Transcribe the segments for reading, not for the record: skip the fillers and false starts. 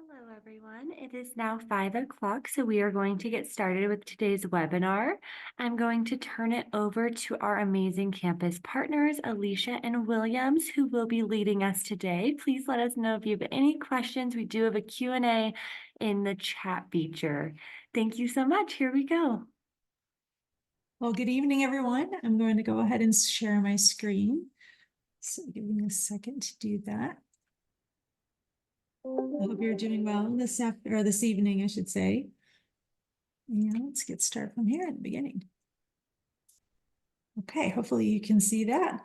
Hello, everyone. It is now 5 o'clock, so we are going to get started with today's webinar. I'm going to turn it over to our amazing campus partners, Alicia and Williams, who will be leading us today. Please let us know if you have any questions. We do have a Q&A in the chat feature. Thank you so much. Here we go. Well, good evening, everyone. I'm going to go ahead and share my screen. So give me a second to do that. I hope you're doing well this evening, I should say. And let's get started from here at the beginning. Okay, hopefully you can see that.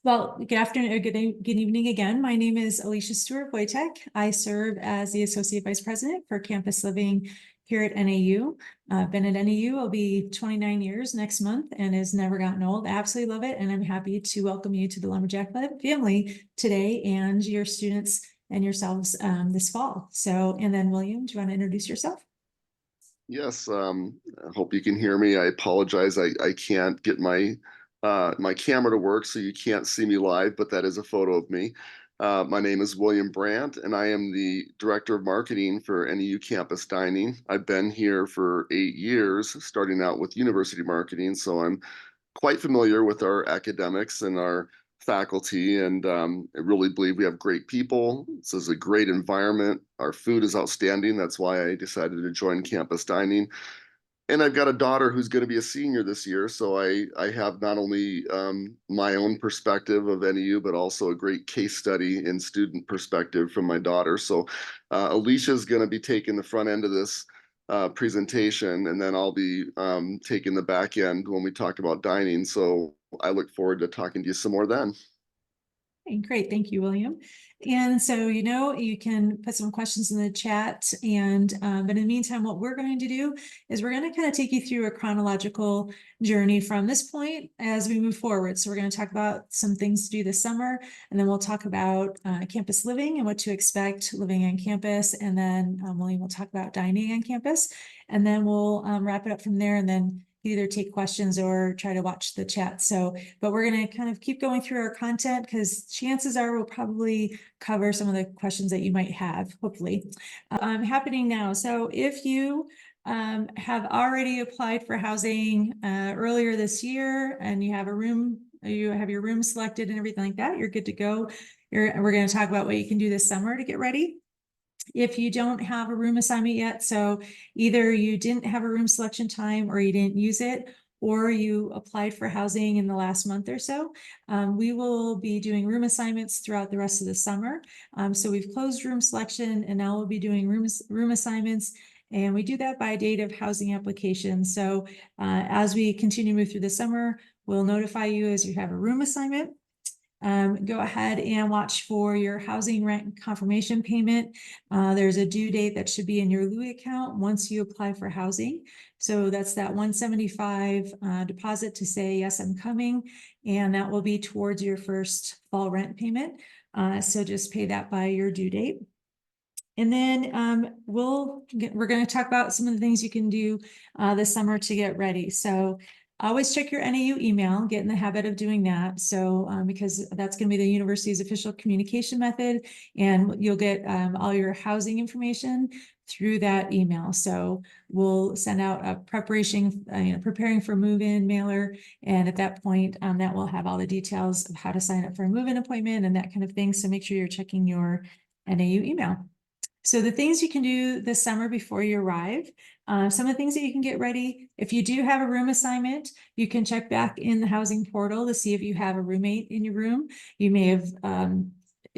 Well, good afternoon or good evening again. My name is Alicia Stewart Wojtek. I serve as the Associate Vice President for Campus Living here at NAU. I've been at NAU, I'll be 29 years next month and has never gotten old. I absolutely love it. And I'm happy to welcome you to the Lumberjack family today and your students and yourselves this fall. So, and then William, do you want to introduce yourself? Yes, I hope you can hear me. I apologize. I can't get my camera to work, so you can't see me live, but that is a photo of me. My name is William Brandt, and I am the Director of Marketing for NAU Campus Dining. I've been here for 8 years, starting out with University Marketing, so I'm quite familiar with our academics and our faculty, and I really believe we have great people. This is a great environment. Our food is outstanding. That's why I decided to join Campus Dining. And I've got a daughter who's going to be a senior this year, so I have not only my own perspective of NAU, but also a great case study and student perspective from my daughter. So Alicia is going to be taking the front end of this presentation, and then I'll be taking the back end when we talk about dining. So I look forward to talking to you some more then. Great, thank you, William. And so, you can put some questions in the chat, and but in the meantime, what we're going to do is we're going to kind of take you through a chronological journey from this point as we move forward. So we're going to talk about some things to do this summer, and then we'll talk about campus living and what to expect living on campus, and then William will talk about dining on campus, and then we'll wrap it up from there, and then either take questions or try to watch the chat. So, but we're going to kind of keep going through our content because chances are we'll probably cover some of the questions that you might have, hopefully. Happening now. So if you have already applied for housing earlier this year and you have a room, you have your room selected and everything like that, you're good to go. We're going to talk about what you can do this summer to get ready. If you don't have a room assignment yet, so either you didn't have a room selection time or you didn't use it, or you applied for housing in the last month or so, we will be doing room assignments throughout the rest of the summer. So we've closed room selection and now we'll be doing room assignments. And we do that by date of housing application. So as we continue to move through the summer, we'll notify you as you have a room assignment. Go ahead and watch for your housing rent confirmation payment. There's a due date that should be in your Louis account once you apply for housing. So that's that $175 deposit to say, yes, I'm coming. And that will be towards your first fall rent payment. So just pay that by your due date. And then we're going to talk about some of the things you can do this summer to get ready. So always check your NAU email, get in the habit of doing that. So because that's going to be the university's official communication method, and you'll get all your housing information through that email. So we'll send out a preparing for move-in mailer. And at that point, that will have all the details of how to sign up for a move-in appointment and that kind of thing. So make sure you're checking your NAU email. So the things you can do this summer before you arrive, some of the things that you can get ready. If you do have a room assignment, you can check back in the housing portal to see if you have a roommate in your room. You may have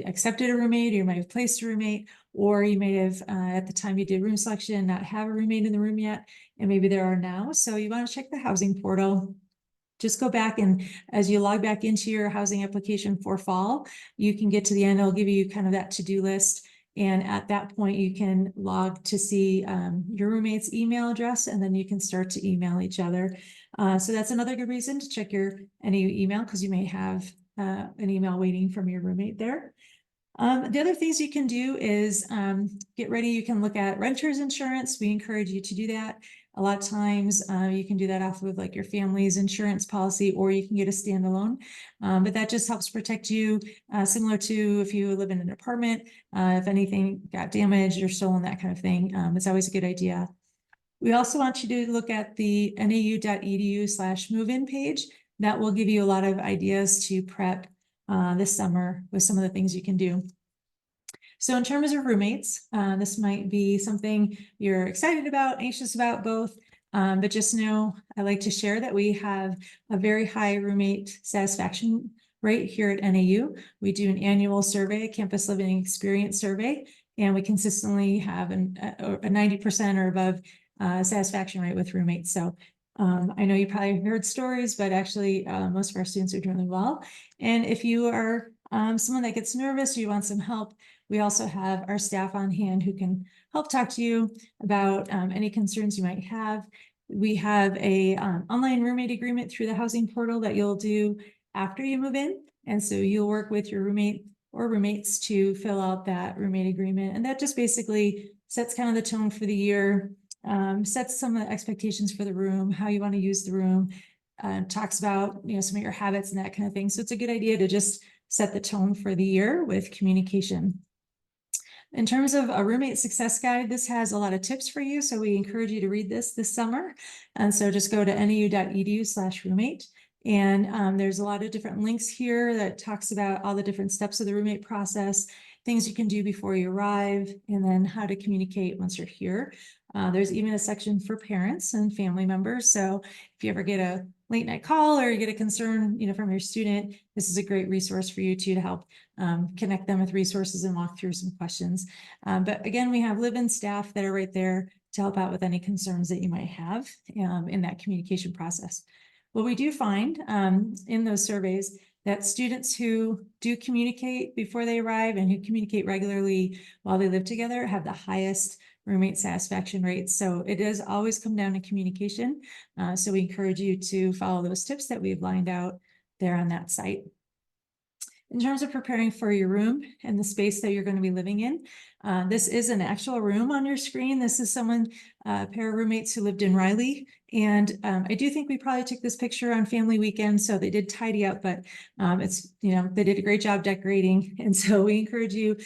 accepted a roommate, or you might have placed a roommate, or you may have at the time you did room selection not have a roommate in the room yet, and maybe there are now. So you want to check the housing portal. Just go back, and as you log back into your housing application for fall, you can get to the end. It'll give you kind of that to-do list. And at that point, you can log to see your roommate's email address, and then you can start to email each other. So that's another good reason to check your NAU email, because you may have an email waiting from your roommate there. The other things you can do is get ready. You can look at renter's insurance. We encourage you to do that. A lot of times you can do that off of like your family's insurance policy, or you can get a standalone. But that just helps protect you, similar to if you live in an apartment, if anything got damaged or stolen, that kind of thing. It's always a good idea. We also want you to look at the nau.edu/move-in page. That will give you a lot of ideas to prep this summer with some of the things you can do. So in terms of roommates, this might be something you're excited about, anxious about, both. But just know, I like to share that we have a very high roommate satisfaction rate here at NAU. We do an annual survey, a campus living experience survey, and we consistently have a 90% or above satisfaction rate with roommates. So I know you probably heard stories, but actually most of our students are doing really well. And if you are someone that gets nervous or you want some help, we also have our staff on hand who can help talk to you about any concerns you might have. We have a online roommate agreement through the housing portal that you'll do after you move in. And so you'll work with your roommate or roommates to fill out that roommate agreement. And that just basically sets kind of the tone for the year, sets some of the expectations for the room, how you want to use the room, talks about, you know, some of your habits and that kind of thing. So it's a good idea to just set the tone for the year with communication. In terms of a roommate success guide, this has a lot of tips for you. So we encourage you to read this summer. And so just go to nau.edu/roommate. And there's a lot of different links here that talks about all the different steps of the roommate process, things you can do before you arrive, and then how to communicate once you're here. There's even a section for parents and family members. So if you ever get a late night call or you get a concern, you know, from your student, this is a great resource for you too, to help connect them with resources and walk through some questions. But again, we have live-in staff that are right there to help out with any concerns that you might have in that communication process. What we do find in those surveys that students who do communicate before they arrive and who communicate regularly while they live together have the highest roommate satisfaction rates. So it does always come down to communication. So we encourage you to follow those tips that we've lined out there on that site. In terms of preparing for your room and the space that you're going to be living in, this is an actual room on your screen. This is someone, a pair of roommates who lived in Riley. And I do think we probably took this picture on family weekend, so they did tidy up, but it's, you know, they did a great job decorating. And so we encourage you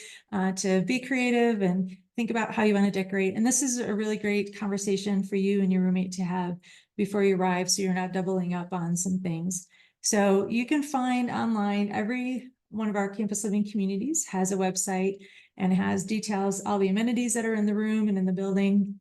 to be creative and think about how you want to decorate. And this is a really great conversation for you and your roommate to have before you arrive, so you're not doubling up on some things. So you can find online, every one of our campus living communities has a website and has details, all the amenities that are in the room and in the building,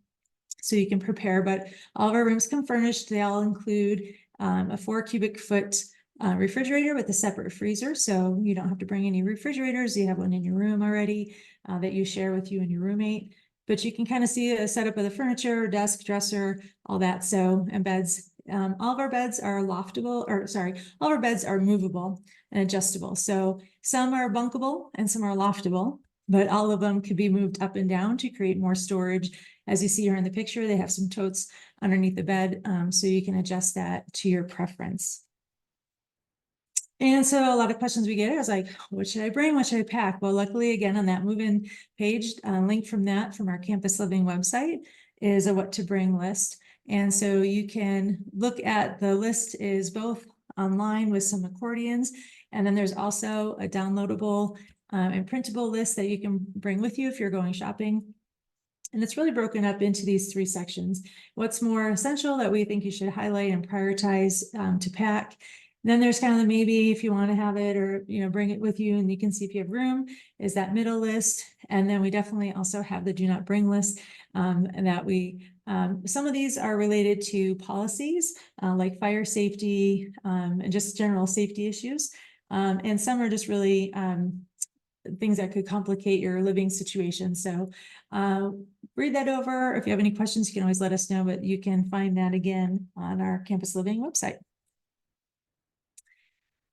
so you can prepare. But all of our rooms come furnished. They all include a 4 cubic foot refrigerator with a separate freezer. So you don't have to bring any refrigerators. You have one in your room already that you share with you and your roommate. But you can kind of see a setup of the furniture, desk, dresser, all that. So, and beds. All of our beds are loftable, or sorry, all of our beds are movable and adjustable. So some are bunkable and some are loftable, but all of them could be moved up and down to create more storage. As you see here in the picture, they have some totes underneath the bed, so you can adjust that to your preference. And so a lot of questions we get is like, what should I bring? What should I pack? Well, luckily, again, on that move-in page, link from our campus living website is a what to bring list. And so you can look at the list is both online with some accordions, and then there's also a downloadable and printable list that you can bring with you if you're going shopping. And it's really broken up into these 3 sections. What's more essential that we think you should highlight and prioritize to pack. Then there's kind of the maybe if you want to have it, or, you know, bring it with you and you can see if you have room, is that middle list. And then we definitely also have the do not bring list, and that we, some of these are related to policies like fire safety and just general safety issues. And some are just really things that could complicate your living situation. So read that over. If you have any questions, you can always let us know, but you can find that again on our campus living website.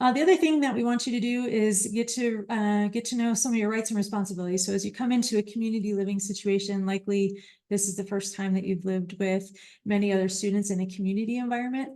The other thing that we want you to do is get to know some of your rights and responsibilities. So as you come into a community living situation, likely this is the first time that you've lived with many other students in a community environment.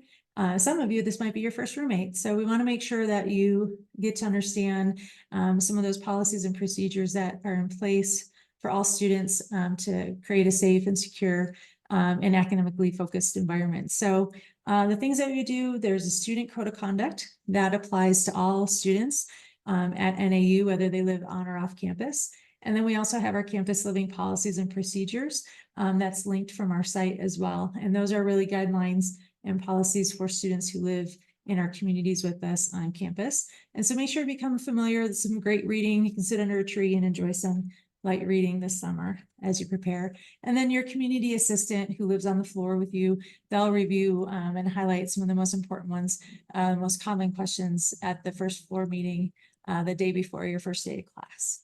Some of you, this might be your first roommate. So we want to make sure that you get to understand some of those policies and procedures that are in place for all students to create a safe and secure and academically focused environment. So the things that we do, there's a student code of conduct that applies to all students at NAU, whether they live on or off campus. And then we also have our campus living policies and procedures that's linked from our site as well. And those are really guidelines and policies for students who live in our communities with us on campus. And so make sure to become familiar with some great reading. You can sit under a tree and enjoy some light reading this summer as you prepare. And then your community assistant who lives on the floor with you, they'll review and highlight some of the most important ones, most common questions at the first floor meeting the day before your first day of class.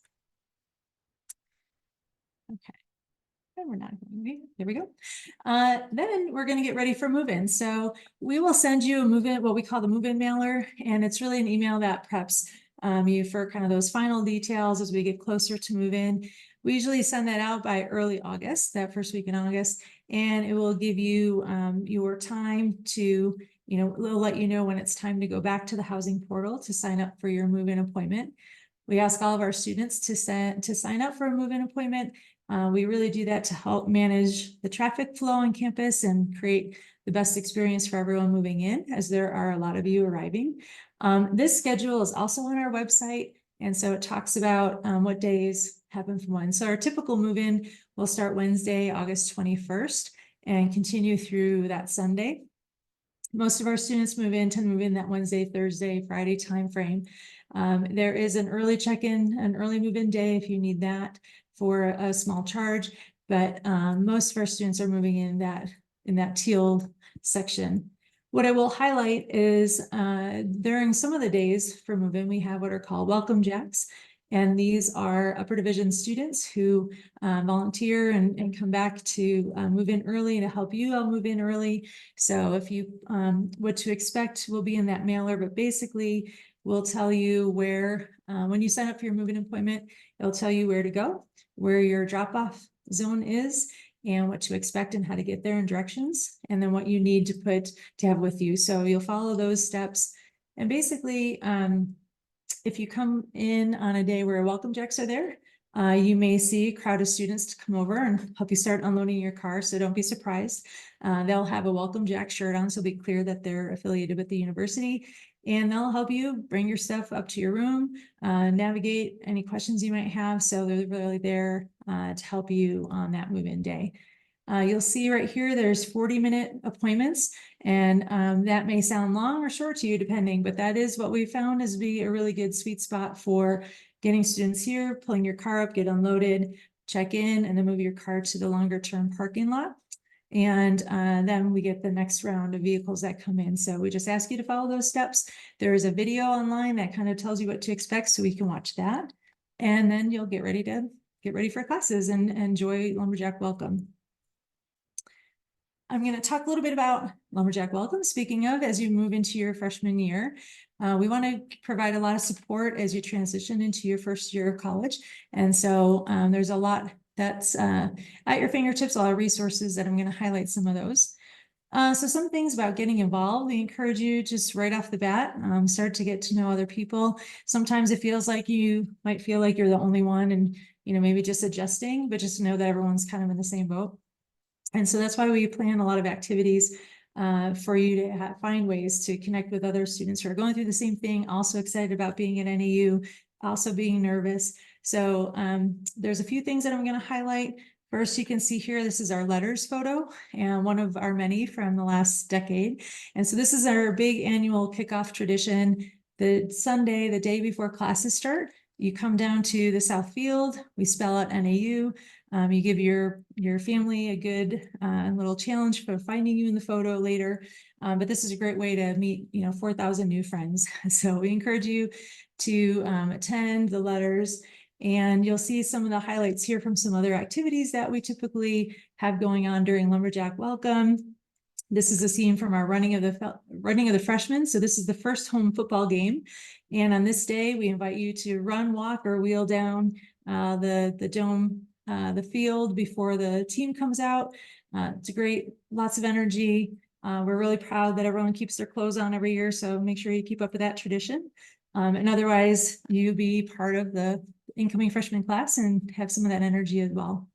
Okay. We're not going, there we go. Then we're going to get ready for move-in. So we will send you a move-in, what we call the move-in mailer, and it's really an email that preps you for kind of those final details as we get closer to move-in. We usually send that out by early August, that first week in August, and it will give you your time to, it'll let you know when it's time to go back to the housing portal to sign up for your move-in appointment. We ask all of our students to sign up for a move-in appointment. We really do that to help manage the traffic flow on campus and create the best experience for everyone moving in, as there are a lot of you arriving. This schedule is also on our website, and so it talks about what days happen from when. So our typical move-in will start Wednesday, August 21st, and continue through that Sunday. Most of our students tend to move in that Wednesday, Thursday, Friday timeframe. There is an early check-in, an early move-in day if you need that for a small charge, but most of our students are moving in that teal section. What I will highlight is during some of the days for move-in, we have what are called welcome jacks. And these are upper division students who volunteer and come back to move in early to help you all move in early. So if you, what to expect will be in that mailer, but basically we'll tell you where, when you sign up for your move-in appointment, it'll tell you where to go, where your drop-off zone is, and what to expect and how to get there and directions, and then what you need to have with you. So you'll follow those steps. And basically, if you come in on a day where welcome jacks are there, you may see a crowd of students to come over and help you start unloading your car, so don't be surprised. They'll have a welcome jack shirt on, so be clear that they're affiliated with the university, and they'll help you bring your stuff up to your room, navigate any questions you might have, so they're really there to help you on that move-in day. You'll see right here, there's 40-minute appointments, and that may sound long or short to you depending, but that is what we found is be a really good sweet spot for getting students here, pulling your car up, get unloaded, check in, and then move your car to the longer term parking lot. And then we get the next round of vehicles that come in. So we just ask you to follow those steps. There is a video online that kind of tells you what to expect, so we can watch that. And then you'll get ready for classes and enjoy Lumberjack Welcome. I'm going to talk a little bit about Lumberjack Welcome. Speaking of, as you move into your freshman year, we want to provide a lot of support as you transition into your first year of college. And so there's a lot that's at your fingertips, a lot of resources that I'm going to highlight some of those. So some things about getting involved, we encourage you just right off the bat, start to get to know other people. Sometimes it feels like you might feel like you're the only one and, maybe just adjusting, but just know that everyone's kind of in the same boat. And so that's why we plan a lot of activities for you to find ways to connect with other students who are going through the same thing, also excited about being at NAU, also being nervous. So there's a few things that I'm going to highlight. First, you can see here, this is our letters photo and one of our many from the last decade. And so this is our big annual kickoff tradition. The Sunday, the day before classes start, you come down to the South Field, we spell out NAU. You give your family a good little challenge for finding you in the photo later. But this is a great way to meet, 4,000 new friends. So we encourage you to attend the letters, and you'll see some of the highlights here from some other activities that we typically have going on during Lumberjack Welcome. This is a scene from our running of the freshmen. So this is the first home football game. And on this day, we invite you to run, walk, or wheel down the dome, the field before the team comes out. It's great, lots of energy. We're really proud that everyone keeps their clothes on every year. So make sure you keep up with that tradition. And otherwise, you be part of the incoming freshman class and have some of that energy as well.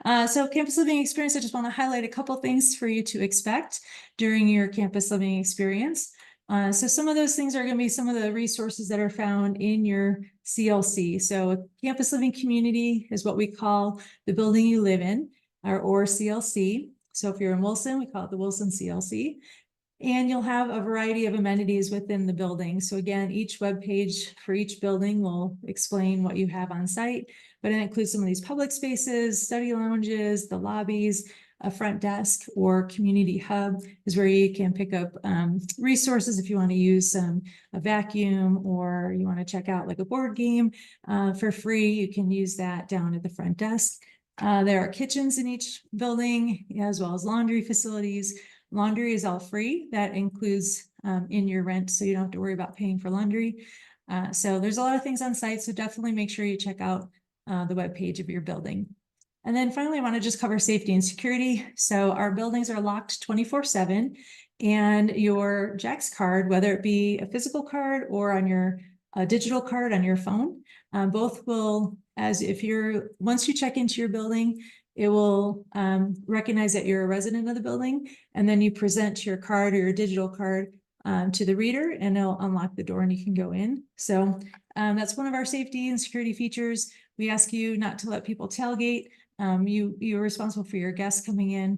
So campus living experience, I just want to highlight a couple things for you to expect during your campus living experience. So some of those things are going to be some of the resources that are found in your CLC. So a campus living community is what we call the building you live in, or CLC. So if you're in Wilson, we call it the Wilson CLC. And you'll have a variety of amenities within the building. So again, each web page for each building will explain what you have on site, but it includes some of these public spaces, study lounges, the lobbies, a front desk or community hub is where you can pick up resources if you want to use a vacuum, or you want to check out like a board game for free. You can use that down at the front desk. There are kitchens in each building, as well as laundry facilities. Laundry is all free. That includes in your rent, so you don't have to worry about paying for laundry. So there's a lot of things on site, so definitely make sure you check out the webpage of your building. And then finally, I want to just cover safety and security. So our buildings are locked 24/7, and your JAX card, whether it be a physical card or on your digital card on your phone, both will, once you check into your building, it will recognize that you're a resident of the building, and then you present your card or your digital card to the reader, and it'll unlock the door and you can go in. So that's one of our safety and security features. We ask you not to let people tailgate. You're responsible for your guests coming in.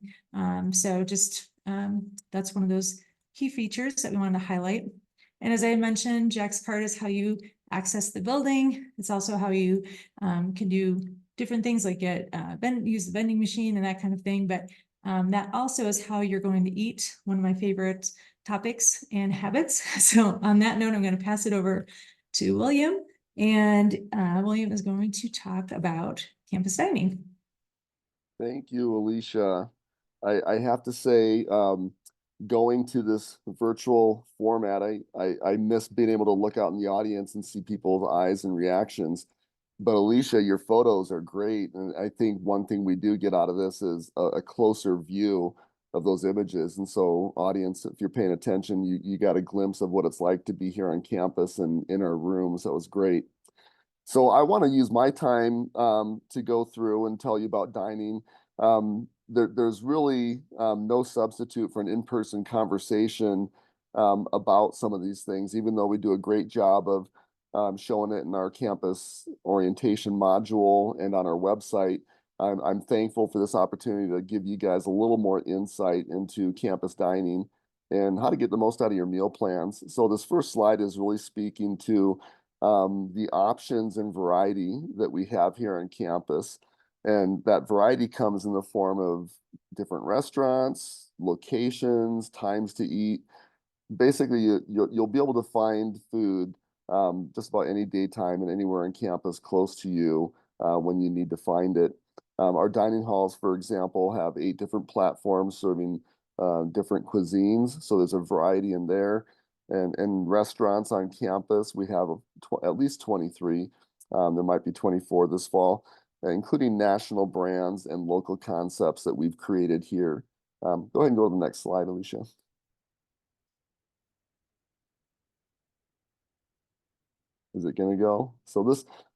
So just that's one of those key features that we wanted to highlight. And as I mentioned, JAX card is how you access the building. It's also how you can do different things like use the vending machine and that kind of thing. But that also is how you're going to eat, one of my favorite topics and habits. So on that note, I'm going to pass it over to William. And William is going to talk about campus dining. Thank you, Alicia. I have to say, going to this virtual format, I miss being able to look out in the audience and see people's eyes and reactions. But Alicia, your photos are great. And I think one thing we do get out of this is a closer view of those images. And so audience, if you're paying attention, you got a glimpse of what it's like to be here on campus and in our rooms. That was great. So I want to use my time to go through and tell you about dining. There's really no substitute for an in-person conversation about some of these things, even though we do a great job of showing it in our campus orientation module and on our website. I'm thankful for this opportunity to give you guys a little more insight into campus dining and how to get the most out of your meal plans. So this first slide is really speaking to the options and variety that we have here on campus. And that variety comes in the form of different restaurants, locations, times to eat. Basically, you'll be able to find food just about any daytime and anywhere on campus close to you when you need to find it. Our dining halls, for example, have 8 different platforms serving different cuisines. So there's a variety in there. And restaurants on campus, we have at least 23. There might be 24 this fall, including national brands and local concepts that we've created here. Go ahead and go to the next slide, Alicia. Is it going to go? So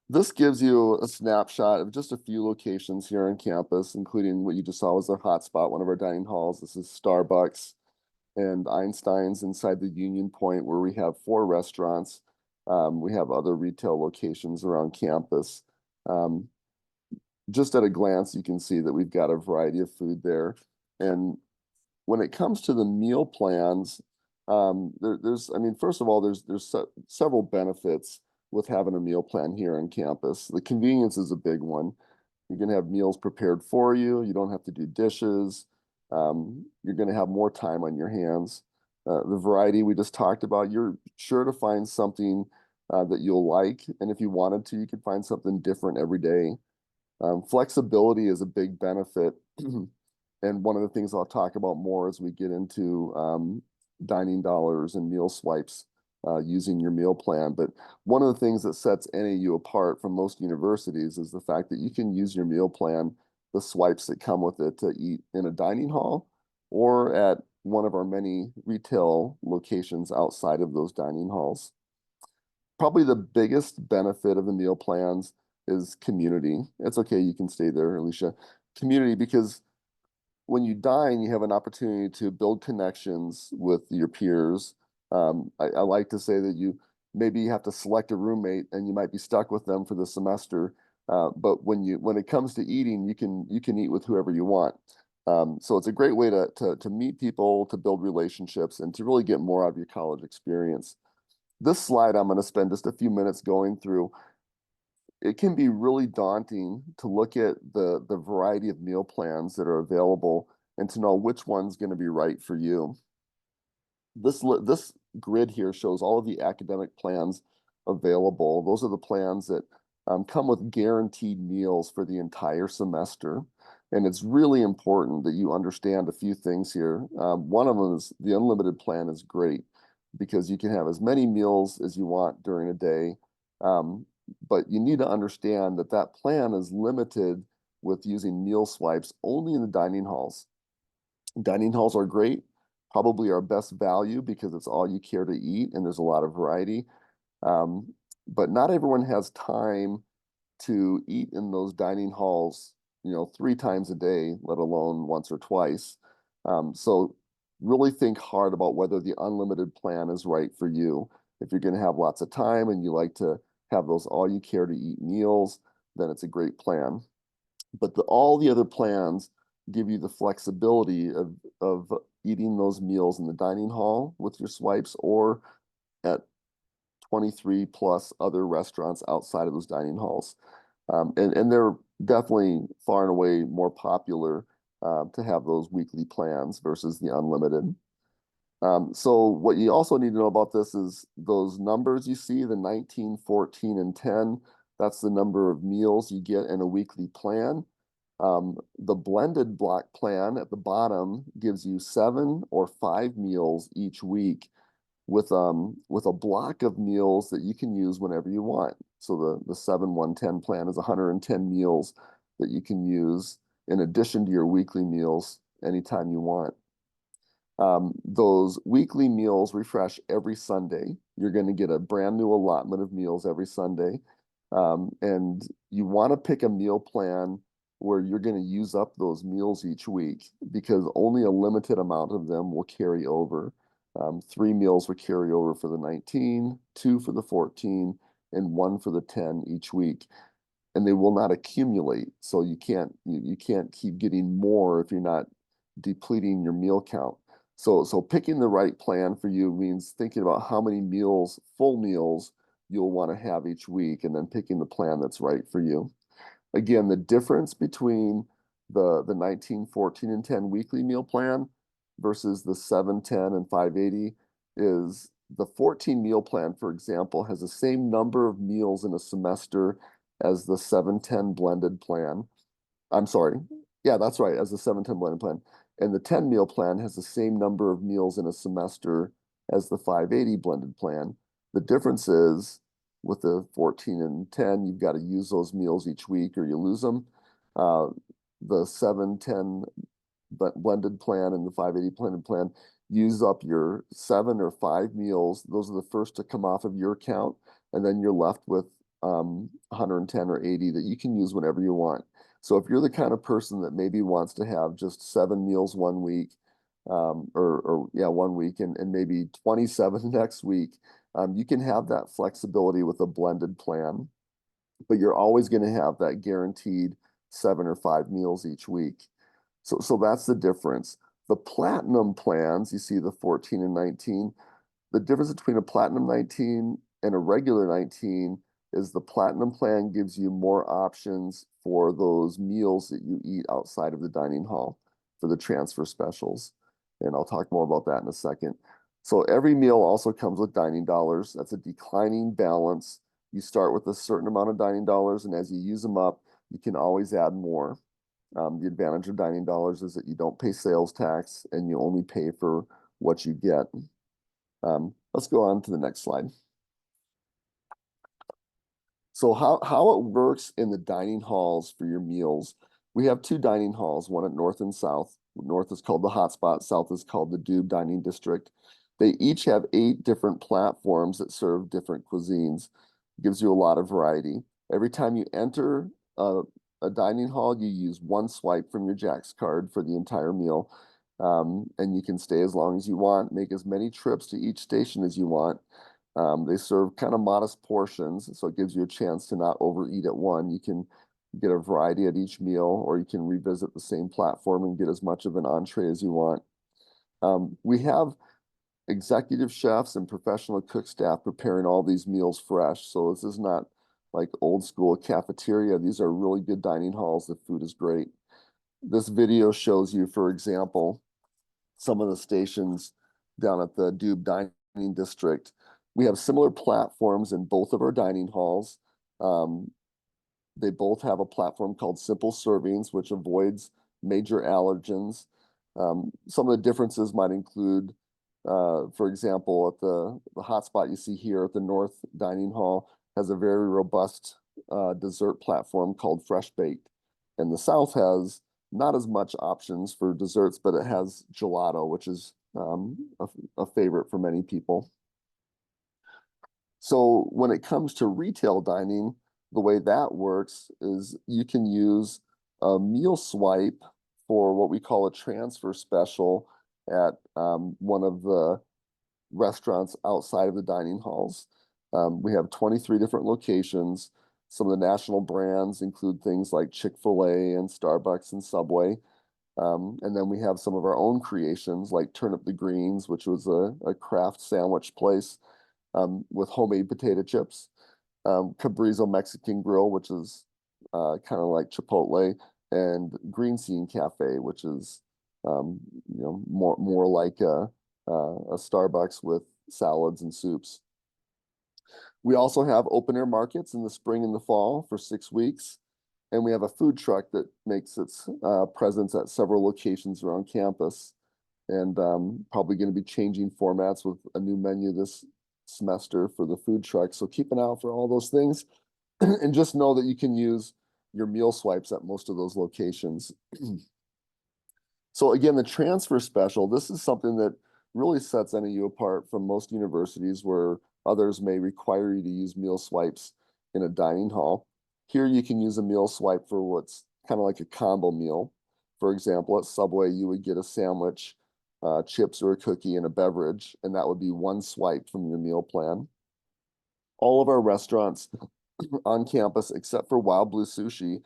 this gives you a snapshot of just a few locations here on campus, including what you just saw was our hotspot, one of our dining halls. This is Starbucks and Einstein's inside the Union Point, where we have 4 restaurants. We have other retail locations around campus. Just at a glance, you can see that we've got a variety of food there. And when it comes to the meal plans, first of all, there's several benefits with having a meal plan here on campus. The convenience is a big one. You can have meals prepared for you. You don't have to do dishes. You're going to have more time on your hands. The variety we just talked about, you're sure to find something that you'll like. And if you wanted to, you could find something different every day. Flexibility is a big benefit. And one of the things I'll talk about more as we get into dining dollars and meal swipes using your meal plan. But one of the things that sets NAU apart from most universities is the fact that you can use your meal plan, the swipes that come with it, to eat in a dining hall or at one of our many retail locations outside of those dining halls. Probably the biggest benefit of the meal plans is community. It's okay, you can stay there, Alicia. community, because when you dine, you have an opportunity to build connections with your peers. I like to say that maybe you have to select a roommate and you might be stuck with them for the semester. But when it comes to eating, you can eat with whoever you want. So it's a great way to meet people, to build relationships, and to really get more out of your college experience. This slide I'm going to spend just a few minutes going through. It can be really daunting to look at the variety of meal plans that are available and to know which one's going to be right for you. This grid here shows all of the academic plans available. Those are the plans that come with guaranteed meals for the entire semester. And it's really important that you understand a few things here. One of them is the unlimited plan is great because you can have as many meals as you want during a day. But you need to understand that that plan is limited with using meal swipes only in the dining halls. Dining halls are great, probably our best value because it's all you care to eat and there's a lot of variety. But not everyone has time to eat in those dining halls, 3 times a day, let alone once or twice. So really think hard about whether the unlimited plan is right for you. If you're going to have lots of time and you like to have those all you care to eat meals, then it's a great plan. But all the other plans give you the flexibility of eating those meals in the dining hall with your swipes or at 23 plus other restaurants outside of those dining halls. And they're definitely far and away more popular to have those weekly plans versus the unlimited. So what you also need to know about this is those numbers you see, the 19, 14, and 10, that's the number of meals you get in a weekly plan. The blended block plan at the bottom gives you 7 or 5 meals each week with a block of meals that you can use whenever you want. So the 7-1-10 plan is 110 meals that you can use in addition to your weekly meals anytime you want. Those weekly meals refresh every Sunday. You're going to get a brand new allotment of meals every Sunday. And you want to pick a meal plan where you're going to use up those meals each week because only a limited amount of them will carry over. 3 meals will carry over for the 19, 2 for the 14, and 1 for the 10 each week. And they will not accumulate. So you can't keep getting more if you're not depleting your meal count. So picking the right plan for you means thinking about how many meals, full meals, you'll want to have each week, and then picking the plan that's right for you. Again, the difference between the 19, 14, and 10 weekly meal plan versus the 7, 10, and 580 is the 14 meal plan, for example, has the same number of meals in a semester as the 7-10 blended plan. I'm sorry. Yeah, that's right, as the 7-10 blended plan. And the 10 meal plan has the same number of meals in a semester as the 580 blended plan. The difference is with the 14 and 10, you've got to use those meals each week or you lose them. The 7-10 blended plan and the 580 blended plan use up your 7 or 5 meals. Those are the first to come off of your account. And then you're left with 110 or 80 that you can use whenever you want. So if you're the kind of person that maybe wants to have just 7 meals one week, or 1 week and maybe 27 next week, you can have that flexibility with a blended plan, but you're always going to have that guaranteed 7 or 5 meals each week. So that's the difference. The platinum plans, you see the 14 and 19, the difference between a platinum 19 and a regular 19 is the platinum plan gives you more options for those meals that you eat outside of the dining hall for the transfer specials. And I'll talk more about that in a second. So every meal also comes with dining dollars. That's a declining balance. You start with a certain amount of dining dollars, and as you use them up, you can always add more. The advantage of dining dollars is that you don't pay sales tax and you only pay for what you get. Let's go on to the next slide. So how it works in the dining halls for your meals. We have 2 dining halls, one at North and South. North is called the Hotspot, South is called the Dube Dining District. They each have 8 different platforms that serve different cuisines. It gives you a lot of variety. Every time you enter a dining hall, you use one swipe from your Jack's card for the entire meal. And you can stay as long as you want, make as many trips to each station as you want. They serve kind of modest portions, so it gives you a chance to not overeat at one. You can get a variety at each meal, or you can revisit the same platform and get as much of an entree as you want. We have executive chefs and professional cook staff preparing all these meals fresh. So this is not like old school cafeteria. These are really good dining halls. The food is great. This video shows you, for example, some of the stations down at the Dube Dining District. We have similar platforms in both of our dining halls. They both have a platform called Simple Servings, which avoids major allergens. Some of the differences might include, for example, at the hotspot you see here at the North Dining Hall has a very robust dessert platform called Fresh Baked. And the South has not as much options for desserts, but it has gelato, which is a favorite for many people. So when it comes to retail dining, the way that works is you can use a meal swipe for what we call a transfer special at one of the restaurants outside of the dining halls. We have 23 different locations. Some of the national brands include things like Chick-fil-A and Starbucks and Subway. And then we have some of our own creations like Turn Up the Greens, which was a craft sandwich place with homemade potato chips. Cabrizo Mexican Grill, which is kind of like Chipotle, and Green Scene Cafe, which is more like a Starbucks with salads and soups. We also have open air markets in the spring and the fall for 6 weeks. And we have a food truck that makes its presence at several locations around campus. And probably going to be changing formats with a new menu this semester for the food truck. So keep an eye out for all those things. And just know that you can use your meal swipes at most of those locations. So again, the transfer special, this is something that really sets NAU apart from most universities where others may require you to use meal swipes in a dining hall. Here you can use a meal swipe for what's kind of like a combo meal. For example, at Subway, you would get a sandwich, chips or a cookie and a beverage, and that would be one swipe from your meal plan. All of our restaurants on campus, except for Wild Blue Sushi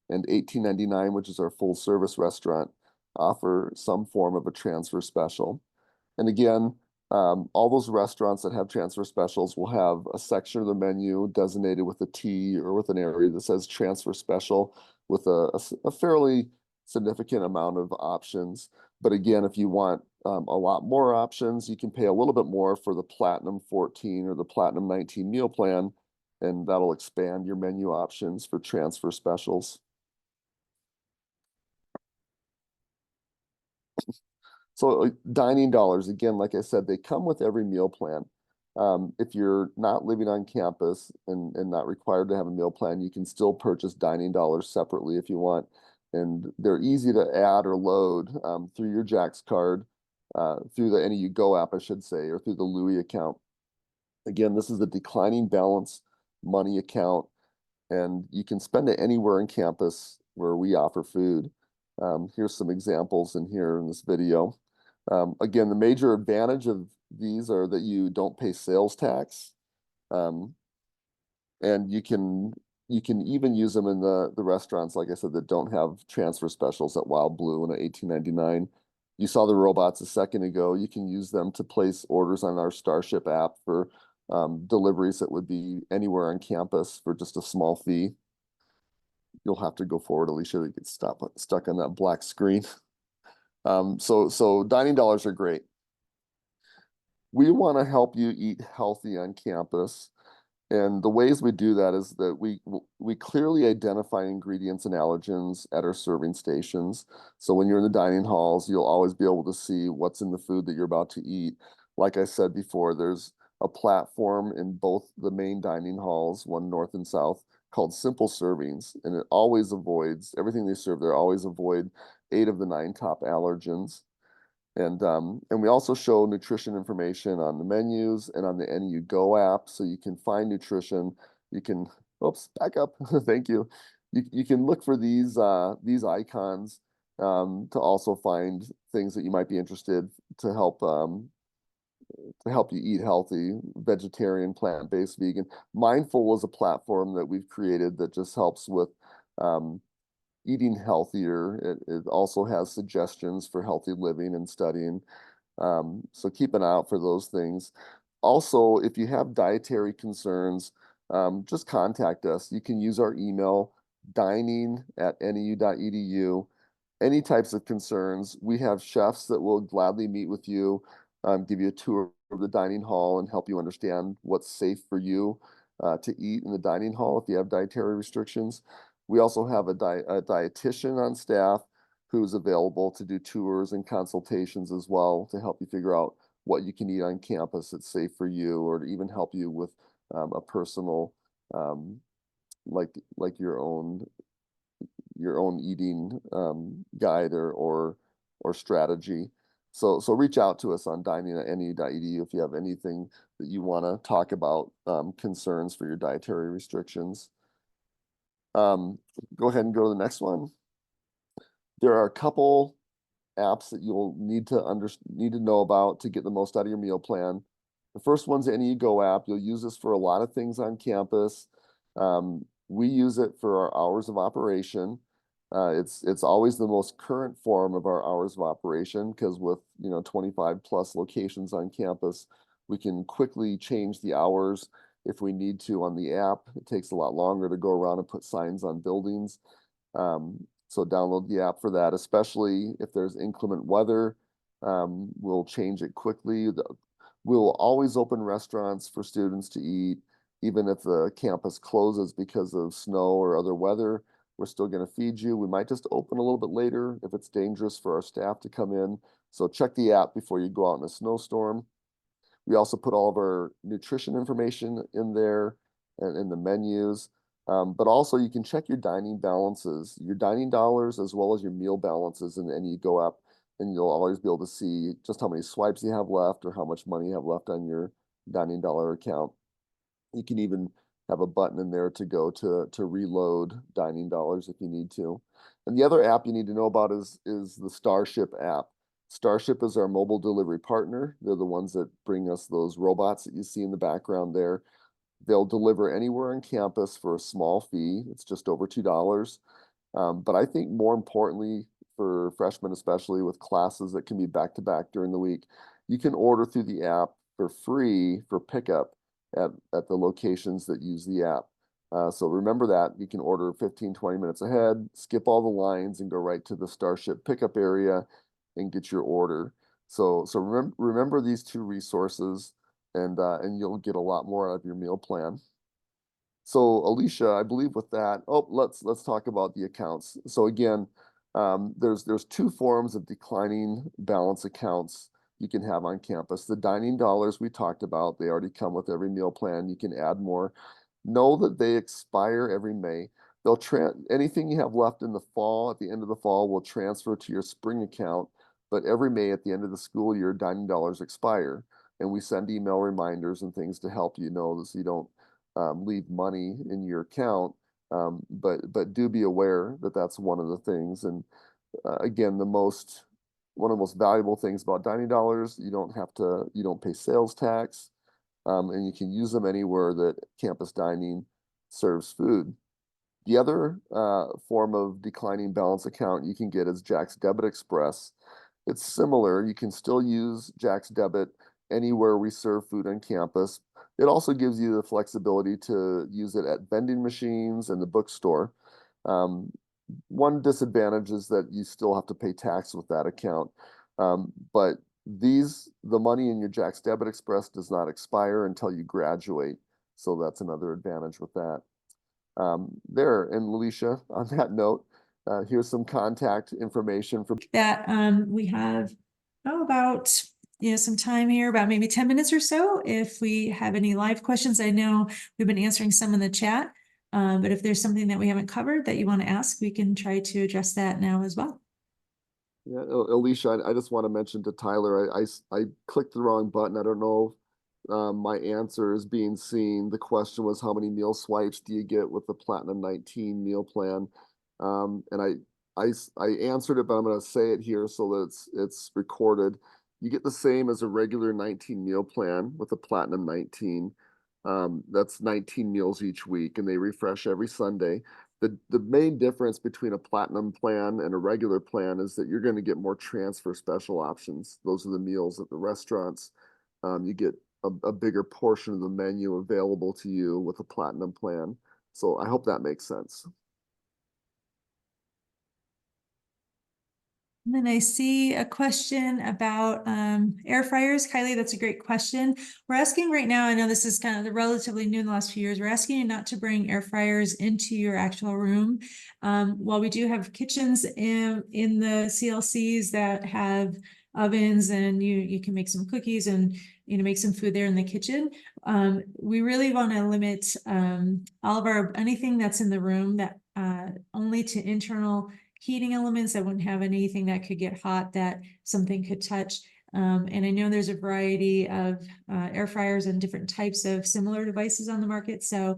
and 1899, which is our full service restaurant, offer some form of a transfer special. And again, all those restaurants that have transfer specials will have a section of the menu designated with a T or with an area that says transfer special with a fairly significant amount of options. But again, if you want a lot more options, you can pay a little bit more for the Platinum 14 or the Platinum 19 meal plan, and that'll expand your menu options for transfer specials. So dining dollars, again, like I said, they come with every meal plan. If you're not living on campus and not required to have a meal plan, you can still purchase dining dollars separately if you want. And they're easy to add or load through your Jack's card, through the NAU Go app, I should say, or through the Louis account. Again, this is the declining balance money account, and you can spend it anywhere on campus where we offer food. Here's some examples in here in this video. Again, the major advantage of these are that you don't pay sales tax. And you can even use them in the restaurants, like I said, that don't have transfer specials at Wild Blue and at 1899. You saw the robots a second ago. You can use them to place orders on our Starship app for deliveries that would be anywhere on campus for just a small fee. You'll have to go forward, Alicia, to get stuck on that black screen. So dining dollars are great. We want to help you eat healthy on campus. And the ways we do that is that we clearly identify ingredients and allergens at our serving stations. So when you're in the dining halls, you'll always be able to see what's in the food that you're about to eat. Like I said before, there's a platform in both the main dining halls, one north and south, called Simple Servings, and it always avoids everything they serve there. Always avoid 8 of the 9 top allergens. And we also show nutrition information on the menus and on the NAU Go app, so you can find nutrition. You can, oops, back up. Thank you. you can look for these icons to also find things that you might be interested to help you eat healthy, vegetarian, plant-based, vegan. Mindful is a platform that we've created that just helps with eating healthier. It also has suggestions for healthy living and studying. So keep an eye out for those things. Also, if you have dietary concerns, just contact us. You can use our email, dining@neu.edu. Any types of concerns, we have chefs that will gladly meet with you, give you a tour of the dining hall and help you understand what's safe for you to eat in the dining hall if you have dietary restrictions. We also have a dietitian on staff who's available to do tours and consultations as well to help you figure out what you can eat on campus that's safe for you, or to even help you with a personal like your own eating guide or strategy. So reach out to us on dining@neu.edu if you have anything that you want to talk about, concerns for your dietary restrictions. Go ahead and go to the next one. There are a couple apps that you'll need to know about to get the most out of your meal plan. The first one's the NEU Go app. You'll use this for a lot of things on campus. We use it for our hours of operation. It's always the most current form of our hours of operation, because with 25 plus locations on campus, we can quickly change the hours if we need to on the app. It takes a lot longer to go around and put signs on buildings. So download the app for that, especially if there's inclement weather. We'll change it quickly. We'll always open restaurants for students to eat, even if the campus closes because of snow or other weather. We're still going to feed you. We might just open a little bit later if it's dangerous for our staff to come in. So check the app before you go out in a snowstorm. We also put all of our nutrition information in there and in the menus. But also you can check your dining balances, your dining dollars, as well as your meal balances in the NEU Go app, and you'll always be able to see just how many swipes you have left or how much money you have left on your dining dollar account. You can even have a button in there to go to reload dining dollars if you need to. And the other app you need to know about is the Starship app. Starship is our mobile delivery partner. They're the ones that bring us those robots that you see in the background there. They'll deliver anywhere on campus for a small fee. It's just over $2. But I think more importantly, for freshmen, especially with classes that can be back to back during the week, you can order through the app for free for pickup at the locations that use the app. So remember that you can order 15-20 minutes ahead, skip all the lines, and go right to the Starship pickup area and get your order. So remember these two resources, and you'll get a lot more out of your meal plan. So Alicia, I believe with that, let's talk about the accounts. So again, there's two forms of declining balance accounts you can have on campus. The dining dollars we talked about, they already come with every meal plan. You can add more. Know that they expire every May. Anything you have left in the fall, at the end of the fall, will transfer to your spring account. But every May at the end of the school year, dining dollars expire. And we send email reminders and things to help you know so you don't leave money in your account. But do be aware that that's one of the things. And again, one of the most valuable things about dining dollars, you don't pay sales tax, and you can use them anywhere that campus dining serves food. The other form of declining balance account you can get is Jack's Debit Express. It's similar. You can still use Jack's Debit anywhere we serve food on campus. It also gives you the flexibility to use it at vending machines and the bookstore. One disadvantage is that you still have to pay tax with that account. But the money in your Jack's Debit Express does not expire until you graduate. So that's another advantage with that. And Alicia, on that note, here's some contact information for that. We have about some time here, about maybe 10 minutes or so. If we have any live questions, I know we've been answering some in the chat, but if there's something that we haven't covered that you want to ask, we can try to address that now as well. Yeah, Alicia, I just want to mention to Tyler, I clicked the wrong button. I don't know my answer is being seen. The question was, how many meal swipes do you get with the Platinum 19 meal plan? And I answered it, but I'm going to say it here so that it's recorded. You get the same as a regular 19 meal plan with the Platinum 19. That's 19 meals each week, and they refresh every Sunday. The main difference between a Platinum plan and a regular plan is that you're going to get more transfer special options. Those are the meals at the restaurants. You get a bigger portion of the menu available to you with a Platinum plan. So I hope that makes sense. And then I see a question about air fryers. Kylie, that's a great question. We're asking right now, I know this is kind of relatively new in the last few years, we're asking you not to bring air fryers into your actual room. While we do have kitchens in the CLCs that have ovens and you can make some cookies and make some food there in the kitchen, we really want to limit all of anything that's in the room that only to internal heating elements that wouldn't have anything that could get hot that something could touch. And I know there's a variety of air fryers and different types of similar devices on the market. So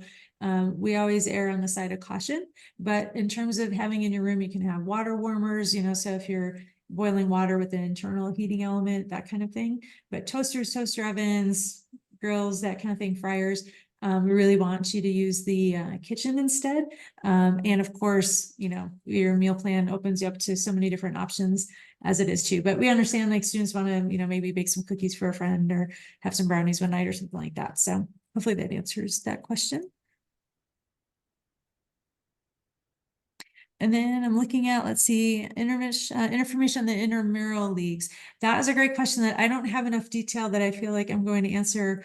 we always err on the side of caution. But in terms of having in your room, you can have water warmers, so if you're boiling water with an internal heating element, that kind of thing. But toasters, toaster ovens, grills, that kind of thing, fryers, we really want you to use the kitchen instead. And of course, your meal plan opens you up to so many different options as it is too. But we understand like students want to, maybe bake some cookies for a friend or have some brownies one night or something like that. So hopefully that answers that question. And then I'm looking at, let's see, information on the intramural leagues. That is a great question that I don't have enough detail that I feel like I'm going to answer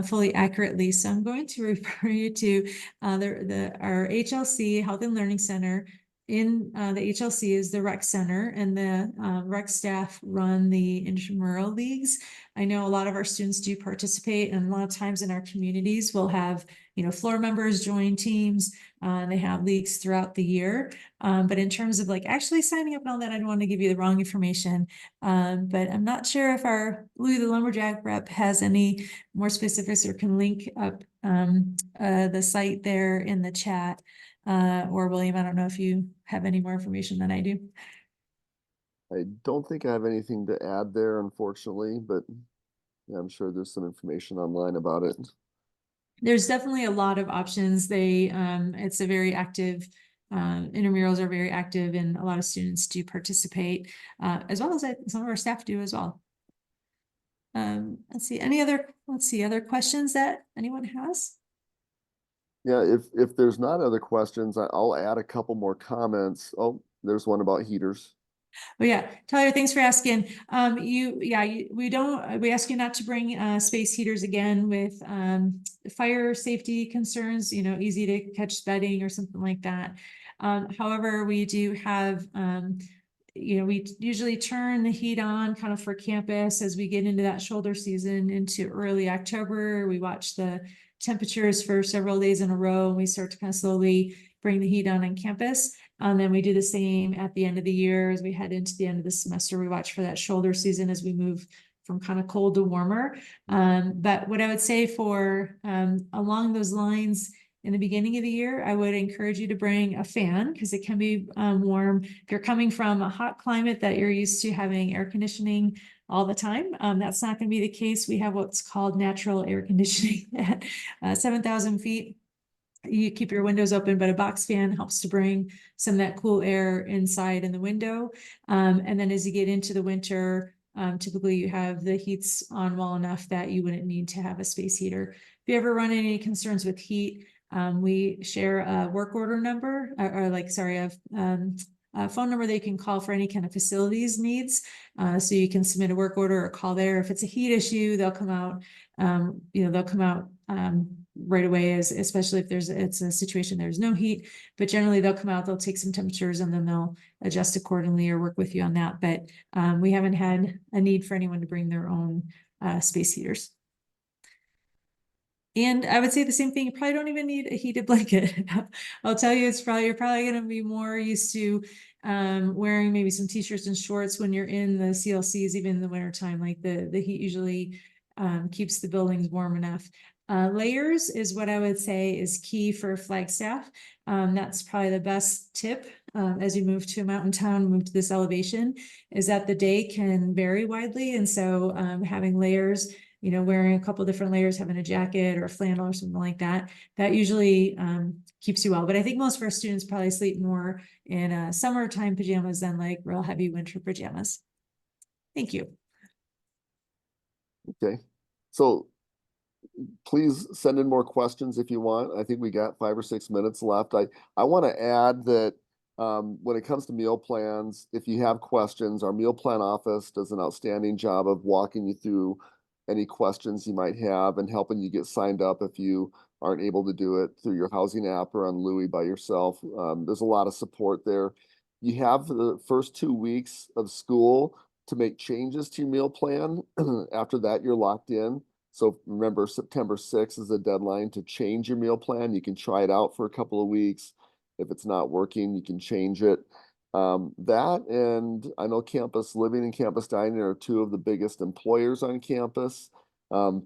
fully accurately. So I'm going to refer you to our HLC, Health and Learning Center. In the HLC is the rec center, and the rec staff run the intramural leagues. I know a lot of our students do participate, and a lot of times in our communities we'll have floor members join teams. They have leagues throughout the year. But in terms of like actually signing up and all that, I don't want to give you the wrong information. But I'm not sure if our Louie the Lumberjack rep has any more specifics or can link up the site there in the chat. Or William, I don't know if you have any more information than I do. I don't think I have anything to add there, unfortunately, but yeah, I'm sure there's some information online about it. There's definitely a lot of options. It's a very active, intramurals are very active, and a lot of students do participate, as well as some of our staff do as well. Let's see, other questions that anyone has? Yeah, if there's not other questions, I'll add a couple more comments. Oh, there's one about heaters. Oh yeah, Tyler, thanks for asking. We ask you not to bring space heaters again with fire safety concerns, easy to catch bedding or something like that. However, we do have we usually turn the heat on kind of for campus as we get into that shoulder season into early October. We watch the temperatures for several days in a row, and we start to kind of slowly bring the heat on campus. And then we do the same at the end of the year as we head into the end of the semester. We watch for that shoulder season as we move from kind of cold to warmer. But what I would say for along those lines, in the beginning of the year, I would encourage you to bring a fan because it can be warm. If you're coming from a hot climate that you're used to having air conditioning all the time, that's not going to be the case. We have what's called natural air conditioning at 7,000 feet. You keep your windows open, but a box fan helps to bring some of that cool air inside in the window. And then as you get into the winter, typically you have the heats on well enough that you wouldn't need to have a space heater. If you ever run into any concerns with heat, we share a work order number a phone number they can call for any kind of facilities needs. So you can submit a work order or call there. If it's a heat issue, they'll come out, right away, especially if it's a situation there's no heat, but generally they'll come out, they'll take some temperatures, and then they'll adjust accordingly or work with you on that. But we haven't had a need for anyone to bring their own space heaters. And I would say the same thing, you probably don't even need a heated blanket. I'll tell you, you're probably going to be more used to wearing maybe some t-shirts and shorts when you're in the CLCs, even in the wintertime. Like the heat usually keeps the buildings warm enough. Layers is what I would say is key for Flagstaff. That's probably the best tip as you move to a mountain town, move to this elevation, is that the day can vary widely. And so having layers, you know, wearing a couple different layers, having a jacket or a flannel or something like that, that usually keeps you well. But I think most of our students probably sleep more in summertime pajamas than like real heavy winter pajamas. Thank you. Okay, so please send in more questions if you want. I think we got 5 or 6 minutes left. I want to add that when it comes to meal plans, if you have questions, our meal plan office does an outstanding job of walking you through any questions you might have and helping you get signed up if you aren't able to do it through your housing app or on Louie by yourself. There's a lot of support there. You have the first 2 weeks of school to make changes to your meal plan. After that, you're locked in. So remember, September 6th is the deadline to change your meal plan. You can try it out for a couple of weeks. If it's not working, you can change it. That, and I know campus living and campus dining are two of the biggest employers on campus.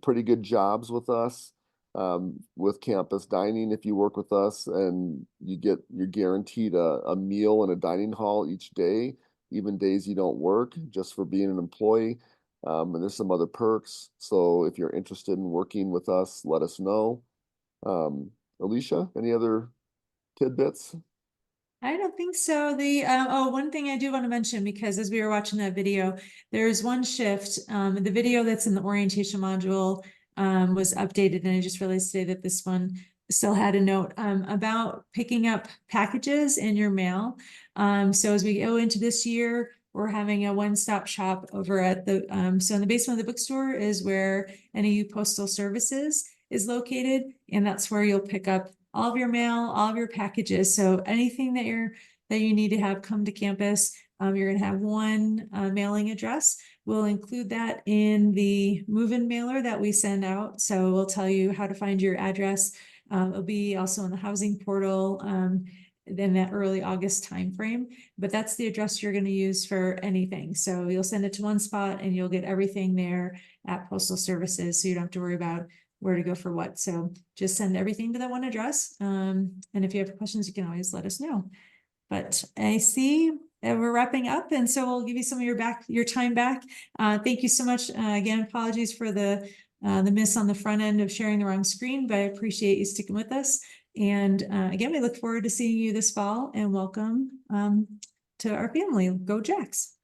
Pretty good jobs with us. With campus dining, if you work with us, and you're guaranteed a meal in a dining hall each day, even days you don't work, just for being an employee. And there's some other perks. So if you're interested in working with us, let us know. Alicia, any other tidbits? I don't think so. One thing I do want to mention, because as we were watching that video, there's one shift. The video that's in the orientation module was updated, and I just realized today that this one still had a note about picking up packages in your mail. So as we go into this year, we're having a one-stop shop over at the so in the basement of the bookstore is where NAU Postal Services is located, and that's where you'll pick up all of your mail, all of your packages. So anything that you need to have come to campus, you're going to have one mailing address. We'll include that in the move-in mailer that we send out. So we'll tell you how to find your address. It'll be also in the housing portal in that early August timeframe. But that's the address you're going to use for anything. So you'll send it to one spot and you'll get everything there at Postal Services. So you don't have to worry about where to go for what. So just send everything to that one address. And if you have questions, you can always let us know. But I see that we're wrapping up, and so we'll give you some of your time back. Thank you so much. Again, apologies for the miss on the front end of sharing the wrong screen, but I appreciate you sticking with us. And again, we look forward to seeing you this fall, and welcome to our family. Go Jacks.